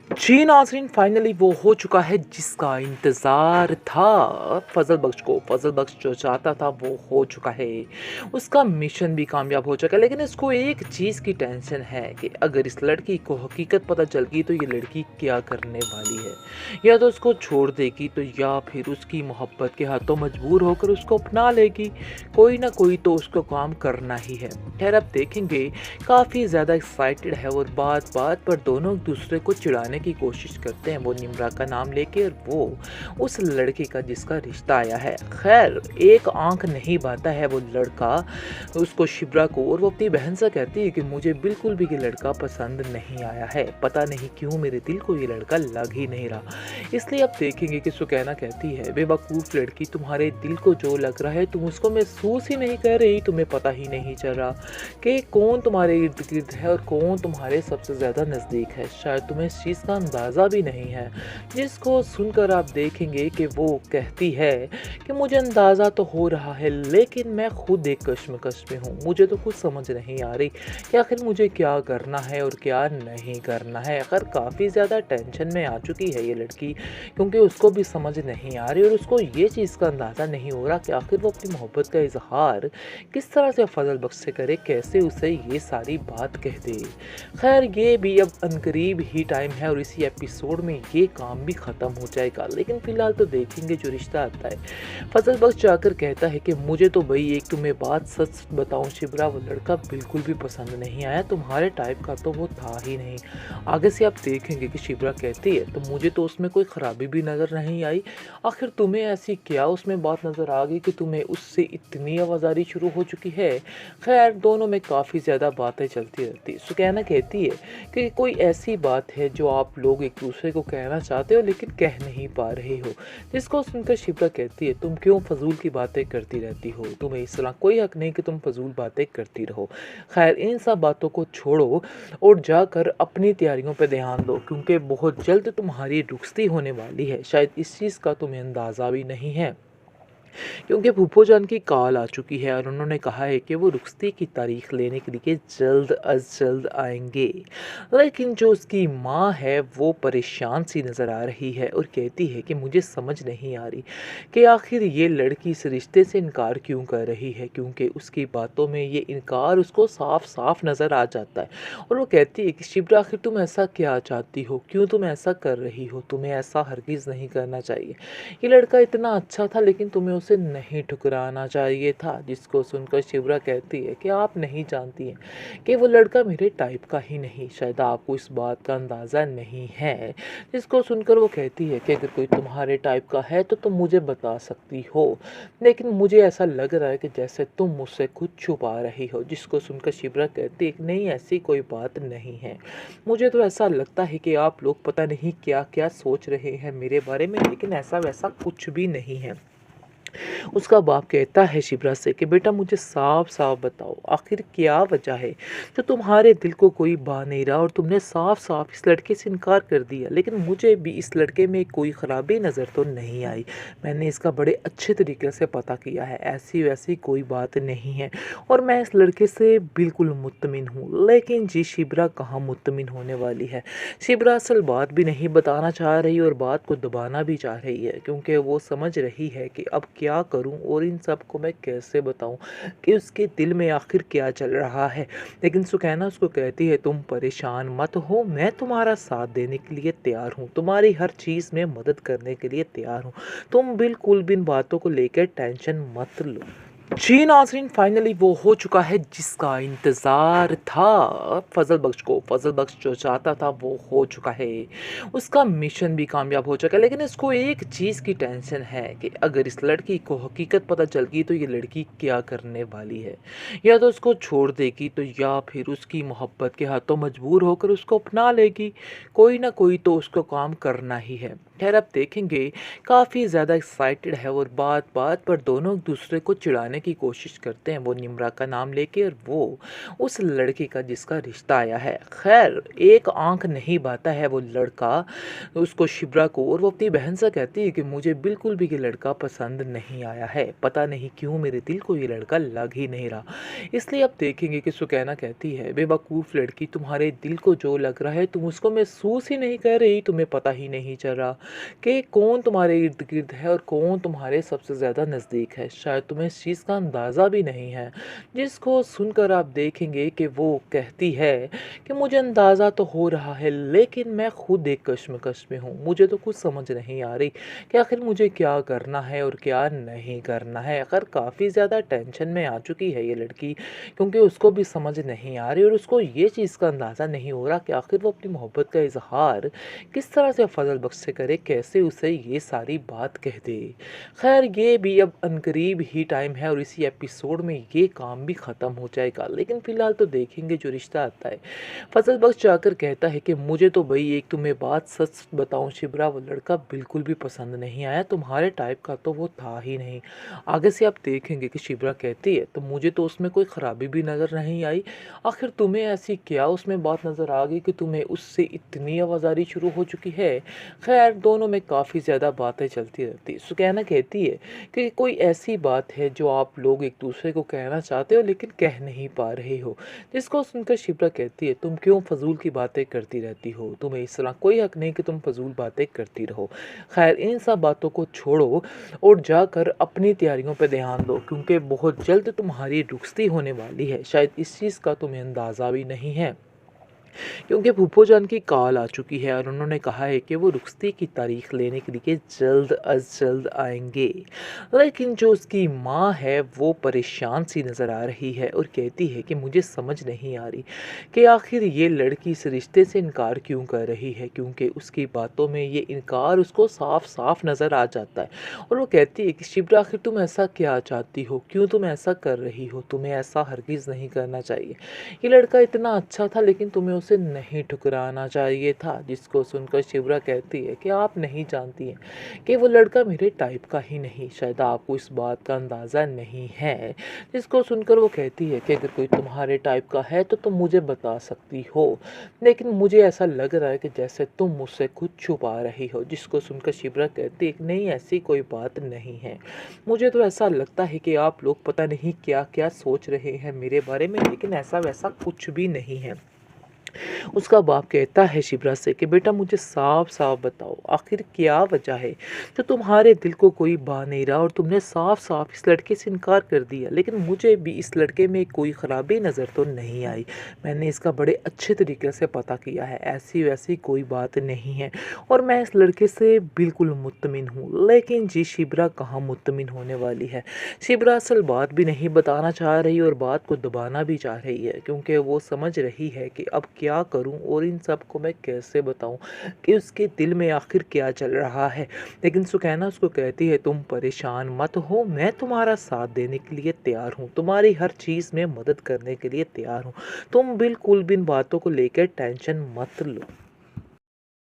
जी नाज़रीन, फाइनली वो हो चुका है जिसका इंतज़ार था। फ़ज़ल बख्श जो चाहता था वो हो चुका है। उसका मिशन भी कामयाब हो चुका है, लेकिन इसको एक चीज़ की टेंशन है कि अगर इस लड़की को हकीकत पता चल गई तो ये लड़की क्या करने वाली है। या तो उसको छोड़ देगी तो या फिर उसकी मोहब्बत के हाथों मजबूर होकर उसको अपना लेगी। कोई ना कोई तो उसको काम करना ही है। ख़ैर अब देखेंगे, काफ़ी ज़्यादा एक्साइटेड है और बात-बात पर दोनों एक दूसरे को चिढ़ाने की कोशिश करते हैं। वो निम्रा का नाम लेके और वो उस लड़के का जिसका रिश्ता आया है। ख़ैर एक आँख नहीं बाता है वो लड़का उसको शिब्रा को, और वो अपनी बहन से कहती है कि मुझे बिल्कुल भी ये लड़का पसंद नहीं आया है। पता नहीं क्यों मेरे दिल को ये लड़का लग ही नहीं रहा। इसलिए अब देखेंगे कि सुकैना कहती है, बेवकूफ़ लड़की, तुम्हारे दिल को जो लग रहा है तुम उसको महसूस ही नहीं कर रही, तुम्हें पता ही नहीं चल रहा कि कौन तुम्हारे इर्द-गिर्द है और कौन तुम्हारे सबसे ज़्यादा नज़दीक है। शायद तुम्हें इस चीज़ का अंदाज़ा भी नहीं है। जिसको सुनकर आप देखेंगे कि वो कहती है कि मुझे अंदाज़ा तो हो रहा है, लेकिन मैं खुद एक कश्मकश में हूँ। मुझे तो कुछ समझ नहीं आ रही कि आखिर मुझे क्या करना है और क्या नहीं करना है। आखिर काफ़ी ज़्यादा टेंशन में आ चुकी है ये लड़की, क्योंकि उसको भी समझ नहीं आ रही और उसको ये चीज़ का अंदाज़ा नहीं हो रहा कि आखिर वो अपनी मोहब्बत का इज़हार किस तरह से फ़ज़ल बख्श से करे, कैसे उसे ये सारी बात कह दे। ख़ैर ये भी अब अनकरीब ही टाइम है और इसी एपिसोड में ये काम भी ख़त्म हो जाएगा। लेकिन फ़िलहाल तो देखेंगे जो रिश्ता आता है। फ़ज़ल बख्श जाकर कहता है कि मुझे तो भई एक तुम्हें बात सच बताऊँ शिब्रा, वो लड़का बिल्कुल भी पसंद नहीं आया, तुम्हारे टाइप का तो वो था ही नहीं। आगे से आप देखेंगे कि शिब्रा कहती है तो मुझे तो उसमें कोई ख़राबी भी नज़र नहीं आई। आखिर तुम्हें ऐसी क्या उसमें बात नज़र आ गई कि तुम्हें उससे इतनी आवाज़ारी शुरू हो चुकी है। खैर दोनों में काफ़ी ज़्यादा बातें चलती रहती। सुकैना कहती है कि कोई ऐसी बात है जो आप लोग एक दूसरे को कहना चाहते हो लेकिन कह नहीं पा रहे हो। जिसको सुनकर शिप्रा कहती है, तुम क्यों फजूल की बातें करती रहती हो, तुम्हें इस तरह कोई हक नहीं कि तुम फजूल बातें करती रहो। खैर इन सब बातों को छोड़ो और जाकर अपनी तैयारियों पर ध्यान दो, क्योंकि बहुत जल्द तुम्हारी रुखसती होने वाली है। शायद इस चीज़ का तुम्हें अंदाज़ा भी नहीं है, क्योंकि फूफो जान की कॉल आ चुकी है और उन्होंने कहा है कि वो रुखसती की तारीख लेने के लिए जल्द अज जल्द आएंगे। लेकिन जो उसकी माँ है वो परेशान सी नज़र आ रही है और कहती है कि मुझे समझ नहीं आ रही कि आखिर ये लड़की इस रिश्ते से इनकार क्यों कर रही है, क्योंकि उसकी बातों में ये इनकार उसको साफ साफ नज़र आ जाता है। और वो कहती है कि शिप्रा, आखिर तुम ऐसा क्या चाहती हो, क्यों तुम ऐसा कर रही हो, तुम्हें ऐसा हरगिज़ नहीं करना चाहिए। ये लड़का इतना अच्छा था लेकिन तुम्हें उसे नहीं ठुकराना चाहिए था। जिसको सुनकर शिवरा कहती है कि आप नहीं जानती हैं कि वो लड़का मेरे टाइप का ही नहीं, शायद आपको इस बात का अंदाज़ा नहीं है। जिसको सुनकर वो कहती है कि अगर कोई तुम्हारे टाइप का है तो तुम मुझे बता सकती हो, लेकिन मुझे ऐसा लग रहा है कि जैसे तुम मुझसे कुछ छुपा रही हो। जिसको सुनकर शिवरा कहती है कि नहीं, ऐसी कोई बात नहीं है, मुझे तो ऐसा लगता है कि आप लोग पता नहीं क्या क्या सोच रहे हैं मेरे बारे में, लेकिन ऐसा वैसा कुछ भी नहीं है। उसका बाप कहता है शिप्रा से कि बेटा मुझे साफ साफ बताओ, आखिर क्या वजह है जो तुम्हारे दिल को कोई बा नहीं रहा और तुमने साफ साफ इस लड़के से इनकार कर दिया। लेकिन मुझे भी इस लड़के में कोई ख़राबी नज़र तो नहीं आई, मैंने इसका बड़े अच्छे तरीके से पता किया है, ऐसी वैसी कोई बात नहीं है और मैं इस लड़के से बिल्कुल मुतमिन हूँ। लेकिन जी शिप्रा कहाँ मुतमिन होने वाली है। शिप्रा असल बात भी नहीं बताना चाह रही और बात को दबाना भी चाह रही है, क्योंकि वो समझ रही है कि अब क्या करूं और इन सब को मैं कैसे बताऊं कि उसके दिल में आखिर क्या चल रहा है। लेकिन सुकैना उसको कहती है, तुम परेशान मत हो, मैं तुम्हारा साथ देने के लिए तैयार हूँ, तुम्हारी हर चीज़ में मदद करने के लिए तैयार हूँ, तुम बिल्कुल भी इन बातों को लेकर टेंशन मत लो। जी नाज़रीन, फाइनली वो हो चुका है जिसका इंतज़ार था। फ़ज़ल बख्श जो चाहता था वो हो चुका है। उसका मिशन भी कामयाब हो चुका है, लेकिन इसको एक चीज़ की टेंशन है कि अगर इस लड़की को हकीकत पता चल गई तो ये लड़की क्या करने वाली है। या तो उसको छोड़ देगी तो या फिर उसकी मोहब्बत के हाथों मजबूर होकर उसको अपना लेगी। कोई ना कोई तो उसको काम करना ही है। खैर आप देखेंगे काफ़ी ज़्यादा एक्साइटेड है और बात-बात पर दोनों एक-दूसरे को चिढ़ाने की कोशिश करते हैं, वो निम्रा का नाम लेके और वो उस लड़के का जिसका रिश्ता आया है। खैर एक आँख नहीं बाता है वो लड़का उसको शिप्रा को और वो अपनी बहन से कहती है कि मुझे बिल्कुल भी ये लड़का पसंद नहीं आया है। पता नहीं क्यों मेरे दिल को ये लड़का लग ही नहीं रहा। इसलिए आप देखेंगे कि सुकैना कहती है बेवकूफ़ लड़की तुम्हारे दिल को जो लग रहा है तुम उसको महसूस ही नहीं कर रही, तुम्हें पता ही नहीं चल रहा कि कौन तुम्हारे इर्द-गिर्द है और कौन तुम्हारे सबसे ज़्यादा नज़दीक है। शायद तुम्हें इस चीज़ का अंदाज़ा भी नहीं है। जिसको सुनकर आप देखेंगे कि वो कहती है कि मुझे अंदाज़ा तो हो रहा है लेकिन मैं खुद एक कश्मकश में हूँ। मुझे तो कुछ समझ नहीं आ रही कि आखिर मुझे क्या करना है और क्या नहीं करना है। आखिर काफ़ी ज़्यादा टेंशन में आ चुकी है ये लड़की क्योंकि उसको भी समझ नहीं आ रही और उसको ये चीज़ का अंदाज़ा नहीं हो रहा कि आखिर वो अपनी मोहब्बत का इज़हार किस तरह से फजल बख्श से करे, कैसे उसे ये सारी बात कह दे। खैर ये भी अब अनकरीब ही टाइम है और इसी एपिसोड में ये काम भी ख़त्म हो जाएगा। लेकिन फ़िलहाल तो देखेंगे जो रिश्ता आता है। फजल बख्श जाकर कहता है कि मुझे तो भई एक तुम्हें बात सच बताऊँ शिबरा वो लड़का बिल्कुल भी पसंद नहीं आया, तुम्हारे टाइप का तो वो था ही नहीं। आगे से आप देखेंगे कि शिबरा कहती है तो मुझे तो उसमें कोई ख़राबी भी नज़र नहीं आई। आखिर तुम्हें ऐसी क्या उसमें बात नज़र आ गई कि तुम्हें उससे इतनी आवाज़ारी शुरू हो चुकी है? खैर दोनों में काफ़ी ज़्यादा बातें चलती रहती। सुकैना कहती है कि कोई ऐसी बात है जो आप लोग एक-दूसरे को कहना चाहते हो लेकिन कह नहीं पा रहे हो। जिसको सुनकर शिप्रा कहती है तुम क्यों फ़ज़ूल की बातें करती रहती हो? तुम्हें इस तरह कोई हक नहीं कि तुम फ़ज़ूल बातें करती रहो। खैर इन सब बातों को छोड़ो और जाकर अपनी तैयारियों पे ध्यान दो क्योंकि बहुत जल्द तुम्हारी रुखसती होने वाली है। शायद इस चीज़ का तुम्हें अंदाज़ा भी नहीं है। क्योंकि फूफो जान की कॉल आ चुकी है और उन्होंने कहा है कि वो रुखसती की तारीख लेने के लिए जल्द अज जल्द आएंगे। लेकिन जो उसकी माँ है वो परेशान सी नज़र आ रही है और कहती है कि मुझे समझ नहीं आ रही कि आखिर ये लड़की इस रिश्ते से इनकार क्यों कर रही है क्योंकि उसकी बातों में ये इनकार उसको साफ साफ नज़र आ जाता है। और वो कहती है कि शिप्रा आखिर तुम ऐसा क्या चाहती हो, क्यों तुम ऐसा कर रही हो, तुम्हें ऐसा हरगिज़ नहीं करना चाहिए। ये लड़का इतना अच्छा था लेकिन तुम्हें उसे नहीं ठुकराना चाहिए था। जिसको सुनकर शिवरा कहती है कि आप नहीं जानती हैं कि वो लड़का मेरे टाइप का ही नहीं, शायद आपको इस बात का अंदाज़ा नहीं है। जिसको सुनकर वो कहती है कि अगर कोई तुम्हारे टाइप का है तो तुम मुझे बता सकती हो, लेकिन मुझे ऐसा लग रहा है कि जैसे तुम मुझसे कुछ छुपा रही हो। जिसको सुनकर शिवरा कहती है कि नहीं ऐसी कोई बात नहीं है, मुझे तो ऐसा लगता है कि आप लोग पता नहीं क्या क्या सोच रहे हैं मेरे बारे में, लेकिन ऐसा वैसा कुछ भी नहीं है। उसका बाप कहता है शिप्रा से कि बेटा मुझे साफ साफ बताओ आखिर क्या वजह है जो तुम्हारे दिल को कोई बा नहीं रहा और तुमने साफ साफ इस लड़के से इनकार कर दिया। लेकिन मुझे भी इस लड़के में कोई ख़राबी नज़र तो नहीं आई, मैंने इसका बड़े अच्छे तरीके से पता किया है, ऐसी वैसी कोई बात नहीं है और मैं इस लड़के से बिल्कुल मुतमिन हूँ। लेकिन जी शिप्रा कहाँ मुतमिन होने वाली है। शिप्रा असल बात भी नहीं बताना चाह रही और बात को दबाना भी चाह रही है क्योंकि वो समझ रही है कि अब क्या करूं और इन सब को मैं कैसे बताऊं कि उसके दिल में आखिर क्या चल रहा है। लेकिन सुकैना उसको कहती है तुम परेशान मत हो, मैं तुम्हारा साथ देने के लिए तैयार हूँ, तुम्हारी हर चीज़ में मदद करने के लिए तैयार हूँ, तुम बिल्कुल भी इन बातों को लेकर टेंशन मत लो।